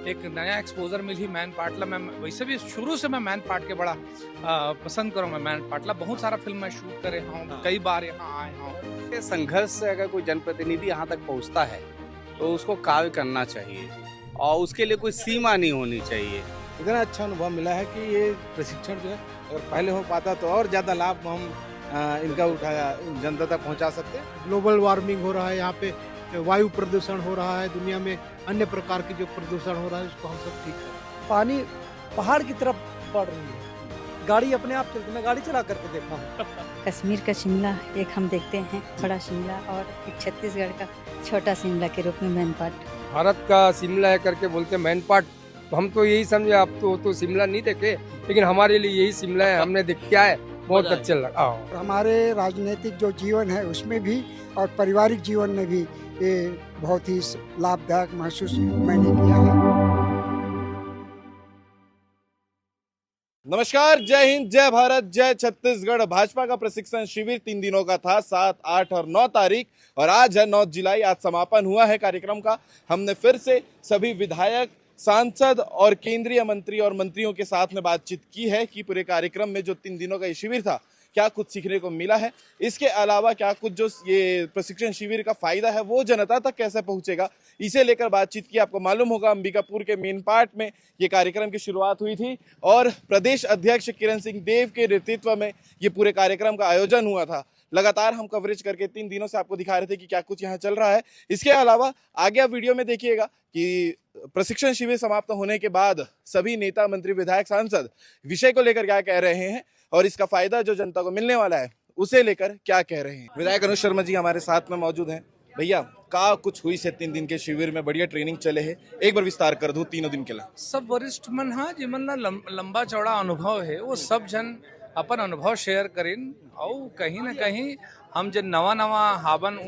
एक नया एक्सपोजर मिली मैन पाटला। मैं वैसे भी शुरू से मैं मैन पाट के बड़ा पसंद करूँ। मैं मैन पाटला बहुत सारा फिल्म मैं शूट करे हूँ, कई बार यहाँ आए हूँ। के संघर्ष से अगर कोई जनप्रतिनिधि यहाँ तक पहुँचता है तो उसको कार्य करना चाहिए और उसके लिए कोई सीमा नहीं होनी चाहिए। इतना अच्छा अनुभव मिला है कि ये प्रशिक्षण जो है अगर पहले हो पाता तो और ज़्यादा लाभ हम इनका उठाया जनता तक पहुंचा सकते हैं। ग्लोबल वार्मिंग हो रहा है, यहाँ पे वायु प्रदूषण हो रहा है, दुनिया में अन्य प्रकार की जो प्रदूषण हो रहा है उसको हम सब ठीक करें। पानी पहाड़ की तरफ बढ़ रही है, गाड़ी अपने आप चलती, मैं गाड़ी चला करके देखा हूँ। कश्मीर का शिमला एक हम देखते हैं बड़ा शिमला, और एक छत्तीसगढ़ का छोटा शिमला के रूप में मैनपाट। भारत का शिमला है करके बोलते हैं मैनपाट। हम तो यही समझे, आप तो शिमला नहीं देखे, लेकिन हमारे लिए यही शिमला है। हमने देख क्या है, बहुत अच्छा लगा। हमारे राजनीतिक जो जीवन है उसमें भी और पारिवारिक जीवन में भी ये बहुत ही लाभदायक महसूस मैंने किया है। नमस्कार, जय हिंद, जय भारत, जय छत्तीसगढ़। भाजपा का प्रशिक्षण शिविर 3 दिनों का था, 7, 8 और 9 तारीख, और आज है 9 जुलाई। आज समापन हुआ है कार्यक्रम का। हमने फिर से सभी विधायक, सांसद और केंद्रीय मंत्री और मंत्रियों के साथ में बातचीत की है कि पूरे कार्यक्रम में जो 3 दिनों का ये शिविर था, क्या कुछ सीखने को मिला है। इसके अलावा क्या कुछ जो ये प्रशिक्षण शिविर का फायदा है वो जनता तक कैसे पहुंचेगा, इसे लेकर बातचीत की। आपको मालूम होगा अंबिकापुर के मेन पार्ट में ये कार्यक्रम की शुरुआत हुई थी और प्रदेश अध्यक्ष किरण सिंह देव के नेतृत्व में ये पूरे कार्यक्रम का आयोजन हुआ था। लगातार हम कवरेज करके 3 दिनों से आपको दिखा रहे थे कि क्या कुछ यहाँ चल रहा है। इसके अलावा आगे आप वीडियो में देखिएगा कि प्रशिक्षण शिविर समाप्त होने के बाद सभी नेता, मंत्री, विधायक, सांसद विषय को लेकर क्या कह रहे हैं और इसका फायदा जो जनता को मिलने वाला है उसे लेकर क्या कह रहे हैं। विधायक अनुज शर्मा जी हमारे साथ में मौजूद हैं। भैया, का कुछ हुई से 3 दिन के शिविर में, बढ़िया ट्रेनिंग चले है, एक बार विस्तार कर दूं 3 दिन के लिए। सब वरिष्ठ मन हा जिमन ला लंबा चौड़ा अनुभव है, वो सब जन अपन अनुभव शेयर करें। और कहीं ना कहीं हम जब नवा नवा हावन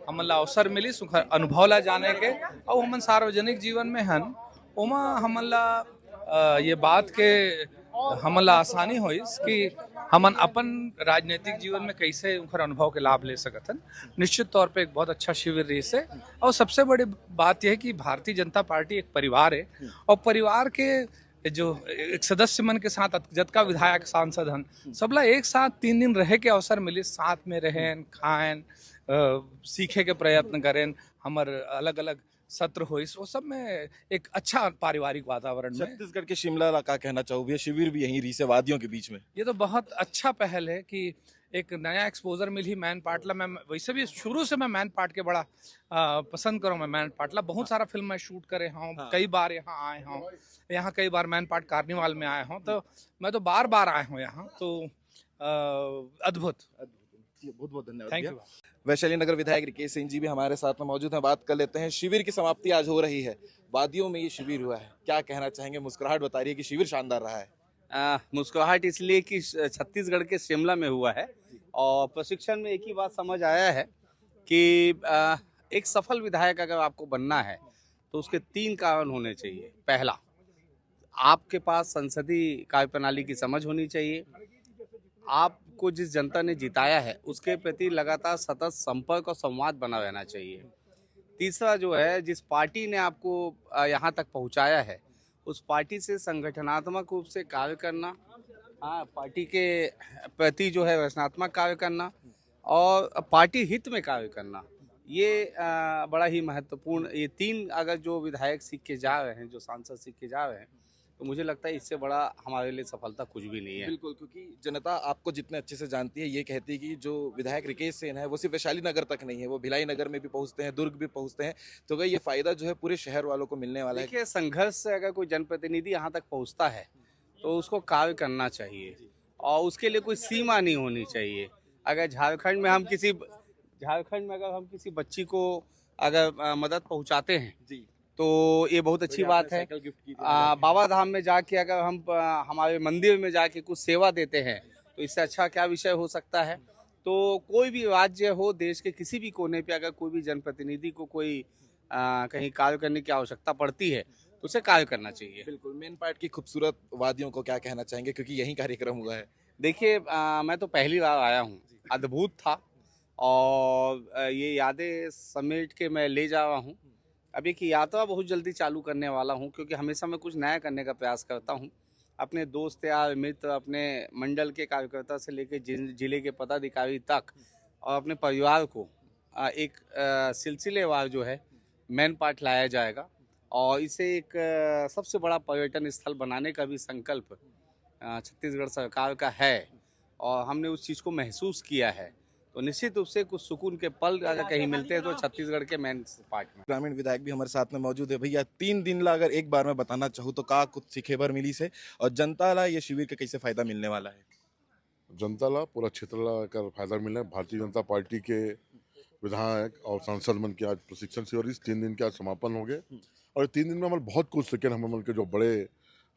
हमन ला अवसर मिली अनुभव ला जाने के, और हमन सार्वजनिक जीवन में हन ओमा हमन ला ये बात के हमन ला आसानी होई कि हमन अपन राजनीतिक जीवन में कैसे उनकर अनुभव के लाभ ले सकत हन। निश्चित तौर पे एक बहुत अच्छा शिविर रही से, और सबसे बड़ी बात यह है कि भारतीय जनता पार्टी एक परिवार है, और परिवार के जो एक सदस्य मन के साथ जतका विधायक, सांसद हन, सबला एक साथ 3 दिन रहे के अवसर मिले, साथ में रहें, खाएं, सीखे के प्रयत्न करें। हमार अलग अलग सत्र हो, वो सब में एक अच्छा पारिवारिक वातावरण में। छत्तीसगढ़ के शिमला ला का कहना चाहोगे, शिविर भी यहीं रही से वादियों के बीच में। ये तो बहुत अच्छा पहल है कि एक नया एक्सपोजर मिली मैन पाटला। मैं वैसे भी शुरू से मैं मैन पाट के बड़ा पसंद करूँ। मैं मैन पाटला बहुत सारा फिल्म मैं शूट करे हूँ, कई बार यहाँ आए हूँ। यहाँ कई बार मैन पाट कार्निवाल में आए हूँ, तो मैं तो बार बार आए हूँ यहाँ। तो अद्भुत। बहुत बहुत धन्यवाद। Thank you. वैशाली नगर विधायक रिकेश सिंह जी भी हमारे साथ में मौजूद हैं। बात कर लेते हैं, शिविर की समाप्ति आज हो रही है, वादियों में ये शिविर हुआ है, क्या कहना चाहेंगे। मुस्कुराहट बता रही है कि शिविर शानदार रहा है। मुस्कुराहट इसलिए कि छत्तीसगढ़ के शिमला में हुआ है, और प्रशिक्षण में एक ही बात समझ आया है कि एक सफल विधायक अगर आपको बनना है तो उसके 3 कारण होने चाहिए। पहला, आपके पास संसदीय कार्यप्रणाली की समझ होनी चाहिए। आपको जिस जनता ने जिताया है उसके प्रति लगातार सतत संपर्क और संवाद बना रहना चाहिए। तीसरा जो है, जिस पार्टी ने आपको यहाँ तक पहुँचाया है उस पार्टी से संगठनात्मक रूप से कार्य करना, पार्टी के प्रति जो है रचनात्मक कार्य करना और पार्टी हित में कार्य करना, ये बड़ा ही महत्वपूर्ण। ये 3 अगर जो विधायक सीख के जा रहे हैं, जो सांसद सीख के जा रहे हैं, तो मुझे लगता है इससे बड़ा हमारे लिए सफलता कुछ भी नहीं है। बिल्कुल, क्योंकि जनता आपको जितने अच्छे से जानती है, ये कहती है कि जो विधायक रिकेश सेन है वो सिर्फ वैशाली नगर तक नहीं है, वो भिलाई नगर में भी पहुंचते हैं, दुर्ग भी पहुंचते हैं। तो अगर ये फायदा जो है पूरे शहर वालों को मिलने वाला है। देखिए, संघर्ष से अगर कोई जनप्रतिनिधि यहाँ तक पहुँचता है तो उसको कार्य करना चाहिए और उसके लिए कोई सीमा नहीं होनी चाहिए। अगर झारखंड में अगर हम किसी बच्ची को अगर मदद पहुँचाते हैं जी, तो ये बहुत अच्छी बात है। बाबा धाम में जाके अगर हम हमारे मंदिर में जाके कुछ सेवा देते हैं तो इससे अच्छा क्या विषय हो सकता है। तो कोई भी राज्य हो, देश के किसी भी कोने पे अगर कोई भी जनप्रतिनिधि को कोई कहीं कार्य करने की आवश्यकता पड़ती है तो उसे कार्य करना चाहिए। बिल्कुल। मेन पार्ट की खूबसूरत वादियों को क्या कहना चाहेंगे, क्योंकि यही कार्यक्रम हुआ है। देखिए, मैं तो पहली बार आया हूँ, अद्भुत था, और ये यादें समेट के मैं ले जा रहा हूँ। अब एक यात्रा बहुत जल्दी चालू करने वाला हूँ, क्योंकि हमेशा मैं कुछ नया करने का प्रयास करता हूँ। अपने दोस्त यार मित्र, अपने मंडल के कार्यकर्ता से लेकर जिले के पदाधिकारी तक, और अपने परिवार को एक सिलसिलेवार जो है मैन पार्ट लाया जाएगा, और इसे एक सबसे बड़ा पर्यटन स्थल बनाने का भी संकल्प छत्तीसगढ़ सरकार का है, और हमने उस चीज़ को महसूस किया है। तो निश्चित रूप से कुछ सुकून के पल अगर कहीं मिलते हैं तो छत्तीसगढ़ के मैन पार्ट में। ग्रामीण विधायक भी हमारे साथ में मौजूद है। भैया 3 दिन ला अगर एक बार मैं बताना चाहूँ तो का कुछ सीखेबर मिली से, और जनता ला ये शिविर के कैसे फायदा मिलने वाला है? जनता ला, पूरा क्षेत्र ला का फायदा मिला है। भारतीय जनता पार्टी के विधायक और सांसद मन के आज प्रशिक्षण शिविर इस 3 दिन के आज समापन हो गए, और 3 दिन में हमारे बहुत कुछ सीखे। हमारे मन के जो बड़े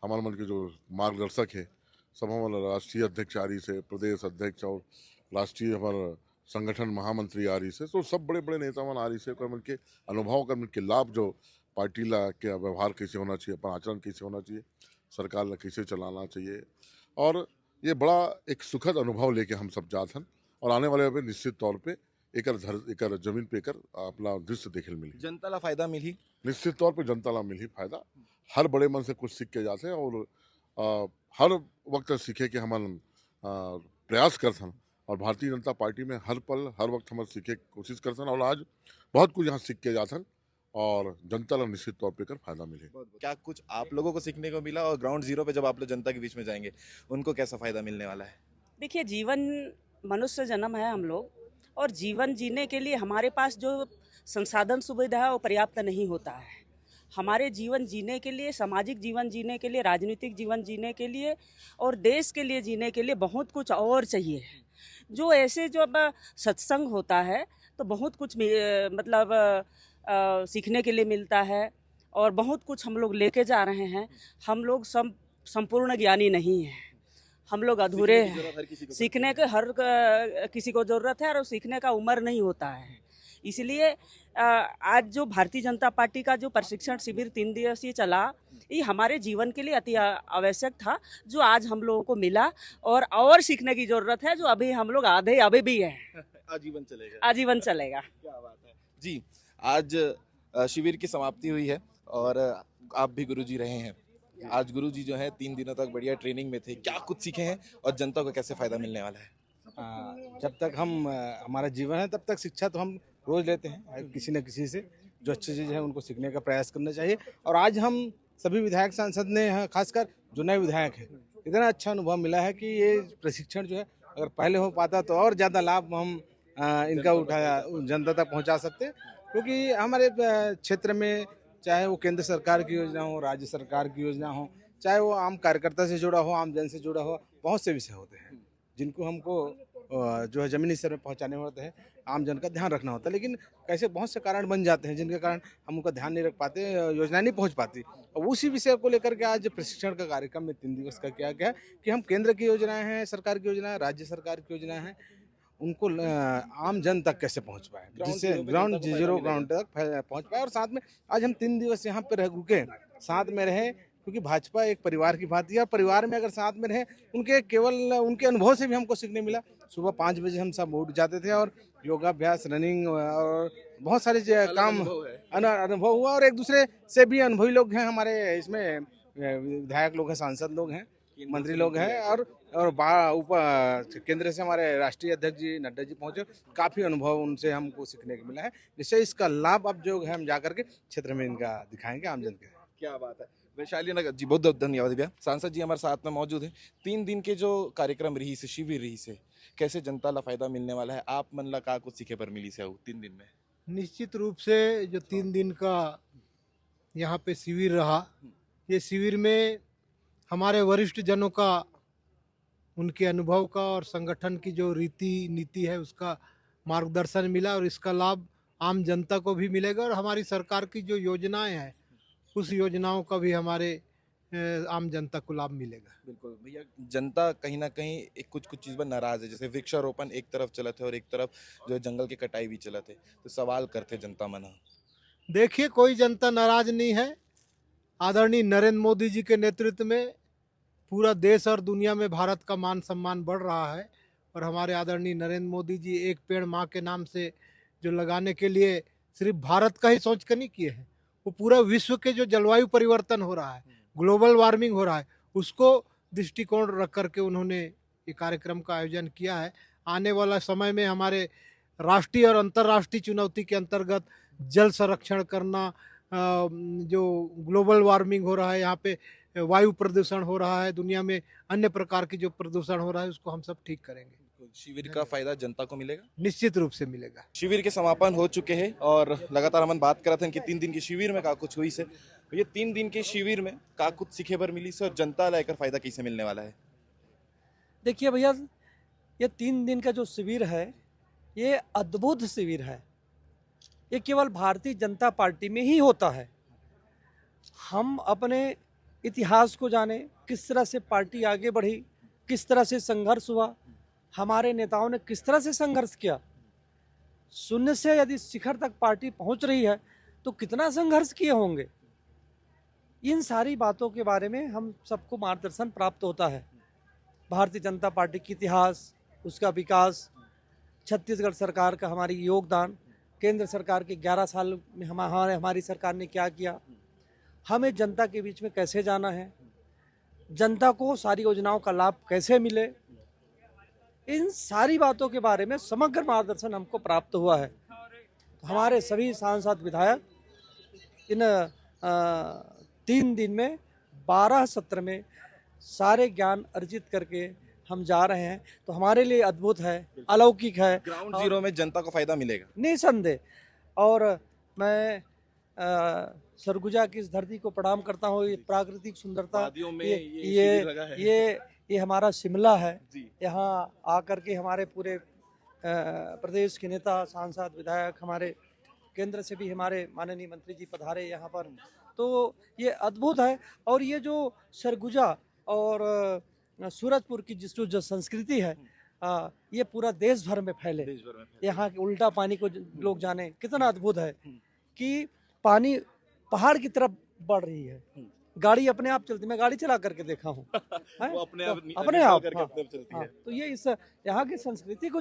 हमारे मन के जो मार्गदर्शक है, सब हमारे राष्ट्रीय अध्यक्ष आ रही से, प्रदेश अध्यक्ष और राष्ट्रीय हमारे संगठन महामंत्री आ रही से, तो सब बड़े बड़े नेता मन आ रही से, मन के अनुभव कर मन के लाभ, जो पार्टी ला के व्यवहार कैसे होना चाहिए, अपन आचरण कैसे होना चाहिए, सरकार ला कैसे चलाना चाहिए, और ये बड़ा एक सुखद अनुभव लेके हम सब जात हन। और आने वाले में निश्चित तौर पे एकर जमीन पे एकर अपना दृश्य देखे मिली। जनता ला फायदा मिली, निश्चित तौर पे जनता ला मिली फायदा। हर बड़े मन से कुछ सीख के जाते हैं, और हर वक्त सीखे के हम प्रयास करते हैं, और भारतीय जनता पार्टी में हर पल हर वक्त हम सीखे की कोशिश करते हैं, और आज बहुत कुछ यहाँ सीख के जाते हैं, और जनता ला निश्चित तौर पे कर फायदा मिले। क्या कुछ आप लोगों को सीखने को मिला, और ग्राउंड जीरो पे जब आप लोग जनता के बीच में जाएंगे उनको कैसा फायदा मिलने वाला है? देखिए, जीवन मनुष्य जन्म है हम लोग, और जीवन जीने के लिए हमारे पास जो संसाधन सुविधा है वो पर्याप्त नहीं होता है। हमारे जीवन जीने के लिए, सामाजिक जीवन जीने के लिए, राजनीतिक जीवन जीने के लिए और देश के लिए जीने के लिए बहुत कुछ और चाहिए। जो ऐसे जब सत्संग होता है तो बहुत कुछ मतलब सीखने के लिए मिलता है, और बहुत कुछ हम लोग लेके जा रहे हैं। हम लोग संपूर्ण ज्ञानी नहीं हैं, हम लोग अधूरे हैं। सीखने के हर किसी को ज़रूरत है, और सीखने का उम्र नहीं होता है। इसलिए आज जो भारतीय जनता पार्टी का जो प्रशिक्षण शिविर 3 दिवसीय चला, ये हमारे जीवन के लिए अति आवश्यक था, जो आज हम लोगों को मिला, और सीखने की ज़रूरत है, जो अभी हम लोग आधे अभी भी हैं। आजीवन चलेगा, आजीवन चलेगा। क्या बात है जी। आज शिविर की समाप्ति हुई है, और आप भी गुरुजी रहे हैं। आज गुरुजी जो है 3 दिनों तक बढ़िया ट्रेनिंग में थे, क्या कुछ सीखे हैं और जनता को कैसे फायदा मिलने वाला है? जब तक हम हमारा जीवन है तब तक शिक्षा तो हम रोज लेते हैं किसी न किसी से। जो अच्छी चीज़ है उनको सीखने का प्रयास करना चाहिए। और आज हम सभी विधायक सांसद ने, खासकर जो नए विधायक हैं, इतना अच्छा अनुभव मिला है कि ये प्रशिक्षण जो है अगर पहले हो पाता तो और ज़्यादा लाभ हम इनका उठाया जनता तक पहुंचा सकते। क्योंकि हमारे क्षेत्र में चाहे वो केंद्र सरकार की योजना हो, राज्य सरकार की योजना हो, चाहे वो आम कार्यकर्ता से जुड़ा हो, आम जन से जुड़ा हो, बहुत से विषय होते हैं जिनको हमको जो है जमीनी स्तर में पहुंचाने होते हैं, आम जन का ध्यान रखना होता है। लेकिन कैसे बहुत से कारण बन जाते हैं जिनके कारण हम उनका ध्यान नहीं रख पाते, योजनाएं नहीं पहुंच पाती। और उसी विषय को लेकर के आज प्रशिक्षण का कार्यक्रम में 3 दिवस का किया गया कि हम केंद्र की योजनाएं हैं, सरकार की योजनाएं, राज्य सरकार की योजनाएं हैं, उनको आम जन तक कैसे पहुंच पाए, जिससे ग्राउंड जीरो ग्राउंड तक पहुंच पाए। और साथ में आज हम 3 दिवस यहाँ पर रुके, साथ में रहे, क्योंकि भाजपा एक परिवार की भांति है। परिवार में अगर साथ में रहे, केवल उनके अनुभव से भी हमको सीखने मिला। सुबह 5 बजे हम सब उठ जाते थे और योगाभ्यास, रनिंग और बहुत सारे काम अनुभव हुआ। और एक दूसरे से भी अनुभवी लोग हैं हमारे इसमें, विधायक लोग हैं, सांसद लोग हैं, मंत्री लोग हैं, और ऊपर केंद्र से हमारे राष्ट्रीय अध्यक्ष जी नड्डा जी पहुंचे। काफ़ी अनुभव उनसे हमको सीखने को मिला है, जिससे इसका लाभ अब जो है हम जाकर के क्षेत्र में इनका दिखाएंगे आम जन के। क्या बात है वैशाली नगर जी, बहुत बहुत धन्यवाद भैया। सांसद जी हमारे साथ में मौजूद हैं। 3 दिन के जो कार्यक्रम रही से, शिविर रही से, कैसे जनता ला फायदा मिलने वाला है? आप मन ला का कुछ सीखे पर मिली से 3 दिन में? निश्चित रूप से जो 3 दिन का यहाँ पे शिविर रहा, ये शिविर में हमारे वरिष्ठ जनों का, उनके अनुभव का और संगठन की जो रीति नीति है उसका मार्गदर्शन मिला, और इसका लाभ आम जनता को भी मिलेगा। और हमारी सरकार की जो योजनाएं हैं उस योजनाओं का भी हमारे आम जनता को लाभ मिलेगा। बिल्कुल भैया, जनता कहीं ना कहीं एक कुछ चीज़ पर नाराज है। जैसे वृक्षारोपण एक तरफ चलत है और एक तरफ जो जंगल की कटाई भी चलत है, तो सवाल करते जनता मना। देखिए, कोई जनता नाराज नहीं है। आदरणीय नरेंद्र मोदी जी के नेतृत्व में पूरा देश और दुनिया में भारत का मान सम्मान बढ़ रहा है। और हमारे आदरणीय नरेंद्र मोदी जी एक पेड़ माँ के नाम से जो लगाने के लिए सिर्फ भारत का ही सोच कर नहीं किए हैं, वो पूरा विश्व के जो जलवायु परिवर्तन हो रहा है, ग्लोबल वार्मिंग हो रहा है, उसको दृष्टिकोण रख करके उन्होंने ये कार्यक्रम का आयोजन किया है। आने वाला समय में हमारे राष्ट्रीय और अंतर्राष्ट्रीय चुनौती के अंतर्गत जल संरक्षण करना, जो ग्लोबल वार्मिंग हो रहा है, यहाँ पे वायु प्रदूषण हो रहा है, दुनिया में अन्य प्रकार की जो प्रदूषण हो रहा है उसको हम सब ठीक करेंगे। शिविर का फायदा जनता को मिलेगा? निश्चित रूप से मिलेगा। शिविर के समापन हो चुके हैं और लगातार हम बात कर रहे थे कि 3 दिन के शिविर में का कुछ हुई से, ये 3 दिन के शिविर में का कुछ सीखे बर मिली से और जनता लेकर फायदा कैसे मिलने वाला है? देखिए भैया, ये 3 दिन का जो शिविर है ये अद्भुत शिविर है। ये केवल भारतीय जनता पार्टी में ही होता है। हम अपने इतिहास को जाने, किस तरह से पार्टी आगे बढ़ी, किस तरह से संघर्ष हुआ, हमारे नेताओं ने किस तरह से संघर्ष किया। शून्य से यदि शिखर तक पार्टी पहुंच रही है तो कितना संघर्ष किए होंगे। इन सारी बातों के बारे में हम सबको मार्गदर्शन प्राप्त होता है। भारतीय जनता पार्टी की इतिहास, उसका विकास, छत्तीसगढ़ सरकार का हमारी योगदान, केंद्र सरकार के 11 साल में हमारी सरकार ने क्या किया, हमें जनता के बीच में कैसे जाना है, जनता को सारी योजनाओं का लाभ कैसे मिले, इन सारी बातों के बारे में समग्र मार्गदर्शन हमको प्राप्त हुआ है। हमारे सभी सांसद विधायक इन 3 दिन में 12 सत्र में सारे ज्ञान अर्जित करके हम जा रहे हैं, तो हमारे लिए अद्भुत है, अलौकिक है। ग्राउंड जीरो में जनता को फायदा मिलेगा निसंदेह। और मैं सरगुजा की इस धरती को प्रणाम करता हूँ। ये प्राकृतिक सुंदरता, ये हमारा शिमला है। यहाँ आकर के हमारे पूरे प्रदेश के नेता, सांसद, विधायक, हमारे केंद्र से भी हमारे माननीय मंत्री जी पधारे यहाँ पर, तो ये अद्भुत है। और ये जो सरगुजा और सूरजपुर की जो संस्कृति है, ये पूरा देश भर में फैले। यहाँ के उल्टा पानी को लोग जाने, कितना अद्भुत है कि पानी पहाड़ की तरफ बढ़ रही है। गाड़ी अपने आप चलती, मैं गाड़ी चला करके देखा हूँ अपने आप। तो ये इस यहाँ की संस्कृति को,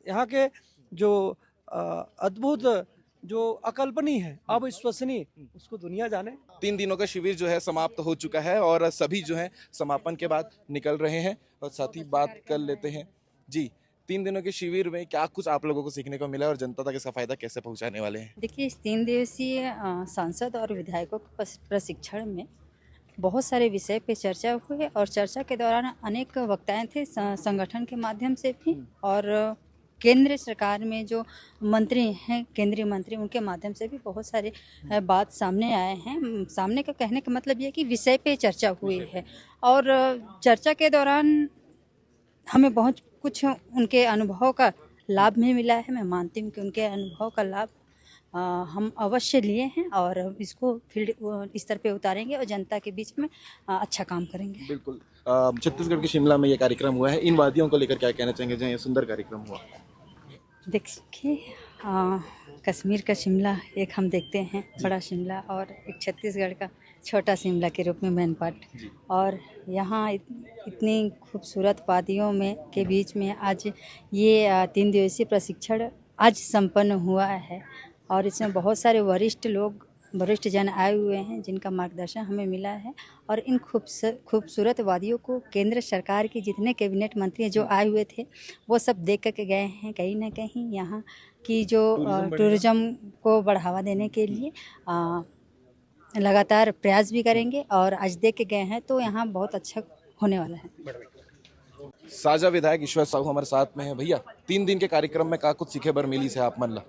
यहाँ के जो अद्भुत, जो अकल्पनीय है, अविश्वसनीय, उसको दुनिया जाने। 3 दिनों का शिविर जो है समाप्त हो चुका है और सभी जो है समापन के बाद निकल रहे हैं और साथ ही बात कर लेते हैं। जी, 3 दिनों के शिविर में क्या कुछ आप लोगों को सीखने को मिला और जनता तक इसका फायदा कैसे पहुंचाने वाले हैं? देखिए, इस 3 दिवसीय सांसद और विधायकों के प्रशिक्षण में बहुत सारे विषय पे चर्चा हुई और चर्चा के दौरान अनेक वक्ताएं थे, संगठन के माध्यम से भी और केंद्र सरकार में जो मंत्री हैं, केंद्रीय मंत्री, उनके माध्यम से भी बहुत सारे बात सामने आए हैं। सामने का कहने का मतलब ये कि विषय पे चर्चा हुई है और चर्चा के दौरान हमें बहुत कुछ उनके अनुभव का लाभ भी मिला है। मैं मानती हूँ कि उनके अनुभव का लाभ हम अवश्य लिए हैं और इसको फील्ड स्तर पे उतारेंगे और जनता के बीच में अच्छा काम करेंगे। बिल्कुल। छत्तीसगढ़ के शिमला में ये कार्यक्रम हुआ है, इन वादियों को लेकर क्या कहना चाहेंगे जहाँ ये सुंदर कार्यक्रम हुआ? देखिए, कश्मीर का शिमला एक हम देखते हैं बड़ा शिमला और एक छत्तीसगढ़ का छोटा शिमला के रूप में मैनपाट, और यहाँ इतनी खूबसूरत वादियों में के बीच में आज ये 3 दिवसीय प्रशिक्षण आज संपन्न हुआ है और इसमें बहुत सारे वरिष्ठ जन आए हुए हैं जिनका मार्गदर्शन हमें मिला है और इन खूबसूरत वादियों को केंद्र सरकार के जितने कैबिनेट मंत्री जो आए हुए थे वो सब देख करके गए हैं। कहीं ना कहीं यहाँ की जो टूरिज्म को बढ़ावा देने के लिए लगातार प्रयास भी करेंगे और आज देख के गए हैं तो यहाँ बहुत अच्छा होने वाला है। साझा विधायक ईश्वर साहू हमारे साथ में है। भैया, 3 दिन के कार्यक्रम में का कुछ सीखे बर मिली से आप मन ला?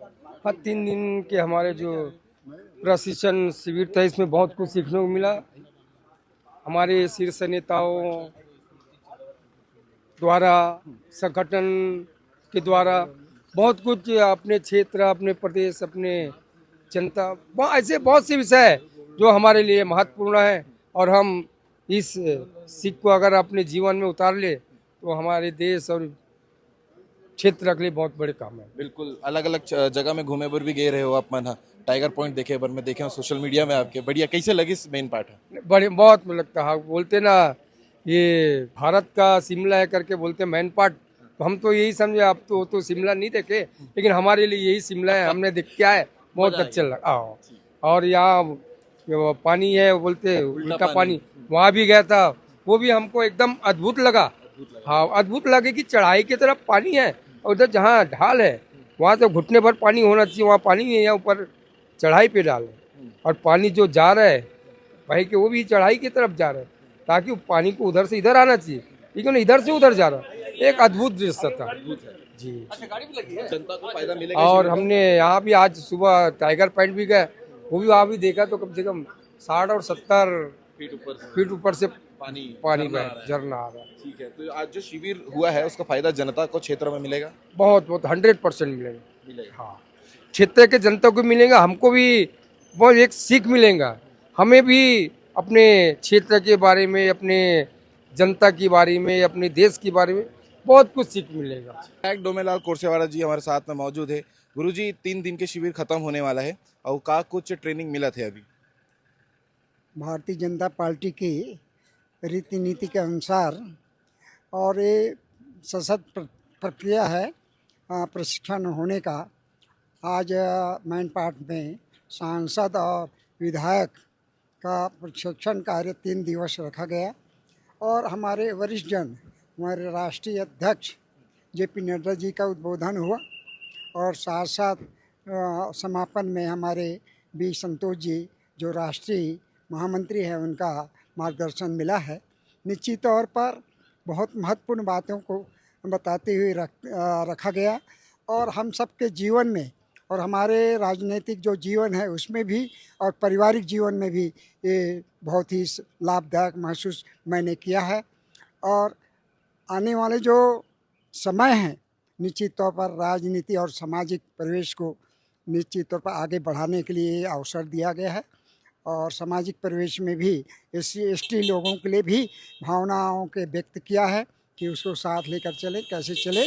हाँ, 3 दिन के हमारे जो प्रशिक्षण शिविर था इसमें बहुत कुछ सीखने को मिला। हमारे शीर्ष नेताओं द्वारा, संगठन के द्वारा बहुत कुछ अपने क्षेत्र, अपने प्रदेश, अपने जनता, ऐसे बहुत से विषय है जो हमारे लिए महत्वपूर्ण है और हम इस सीख को अगर अपने जीवन में उतार ले तो हमारे देश और क्षेत्र के लिए बहुत बड़े काम है। बिल्कुल। अलग अलग जगह में घूमे पर भी गए रहे हो आप मन? टाइगर पॉइंट देखे पर मैं देखे हूँ सोशल मीडिया में आपके, बढ़िया। कैसे लगी इस मेन पार्ट है? बड़े बहुत लगता है, बोलते ना ये भारत का शिमला है करके बोलते मेन पार्ट, तो हम तो यही समझे, आप तो शिमला नहीं देखे लेकिन हमारे लिए यही शिमला है, हमने देख क्या है, बहुत अच्छा लगा। और यहाँ वो पानी है वो बोलते उल्टा पानी, वहाँ भी गया था, वो भी हमको एकदम अद्भुत लगा। हाँ, अद्भुत लगे कि चढ़ाई की तरफ पानी है और उधर जहाँ ढाल है वहाँ तो घुटने भर पानी होना चाहिए, वहाँ पानी नहीं है, यहाँ ऊपर चढ़ाई पे डाल है और पानी जो जा रहा है भाई कि वो भी चढ़ाई की तरफ जा रहा है, ताकि वो पानी को उधर से इधर आना चाहिए, लेकिन इधर से उधर जा रहा है। एक अद्भुत दृश्य था जी। जनता को फायदा मिलेगा और हमने यहाँ भी आज सुबह टाइगर पॉइंट भी गए, वो भी वहाँ भी देखा तो कम से कम 60 और 70 फीट ऊपर से पानी झरना आ रहा है। ठीक है, तो आज जो शिविर हुआ है उसका फायदा जनता को क्षेत्र में मिलेगा? बहुत 100% मिलेगा। हाँ, क्षेत्र के जनता को मिलेगा, हमको भी बहुत एक सीख मिलेगा, हमें भी अपने क्षेत्र के बारे में, अपने जनता के बारे में, अपने देश के बारे में बहुत कुछ सीख मिलेगा। विधायक डोमेलाल कोरसेवाला जी हमारे साथ में मौजूद है। गुरुजी, 3 दिन के शिविर खत्म होने वाला है और का कुछ ट्रेनिंग मिला थे अभी? भारतीय जनता पार्टी की रीति नीति के अनुसार और ये सशक्त प्रक्रिया है प्रशिक्षण होने का। आज मैन पार्ट में सांसद और विधायक का प्रशिक्षण कार्य 3 दिवस रखा गया और हमारे वरिष्ठ जन, हमारे राष्ट्रीय अध्यक्ष JP नड्डा जी का उद्बोधन हुआ और साथ साथ समापन में हमारे B संतोष जी जो राष्ट्रीय महामंत्री हैं उनका मार्गदर्शन मिला है। निश्चित तौर पर बहुत महत्वपूर्ण बातों को बताते हुए रखा गया और हम सबके जीवन में और हमारे राजनीतिक जो जीवन है उसमें भी और पारिवारिक जीवन में भी ये बहुत ही लाभदायक महसूस मैंने किया है। और आने वाले जो समय है निश्चित तौर पर राजनीति और सामाजिक परिवेश को निश्चित तौर पर आगे बढ़ाने के लिए अवसर दिया गया है और सामाजिक परिवेश में भी SC/ST लोगों के लिए भी भावनाओं के व्यक्त किया है कि उसको साथ लेकर चले, कैसे चले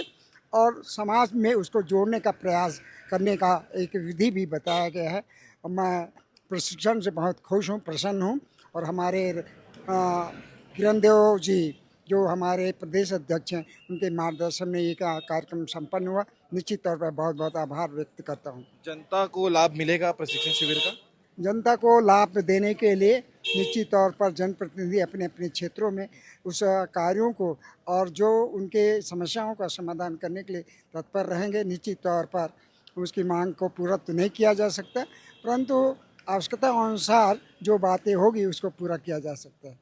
और समाज में उसको जोड़ने का प्रयास करने का एक विधि भी बताया गया है। मैं प्रशिक्षण से बहुत खुश हूँ, प्रसन्न हूँ और हमारे किरण देव जी जो हमारे प्रदेश अध्यक्ष हैं उनके मार्गदर्शन में ये कार्यक्रम संपन्न हुआ। निश्चित तौर पर बहुत बहुत आभार व्यक्त करता हूँ। जनता को लाभ मिलेगा प्रशिक्षण शिविर का? जनता को लाभ देने के लिए निश्चित तौर पर जनप्रतिनिधि अपने अपने क्षेत्रों में उस कार्यों को और जो उनके समस्याओं का समाधान करने के लिए तत्पर रहेंगे। निश्चित तौर पर उसकी मांग को पूरा तो नहीं किया जा सकता, परंतु आवश्यकता अनुसार जो बातें होगी उसको पूरा किया जा सकता है।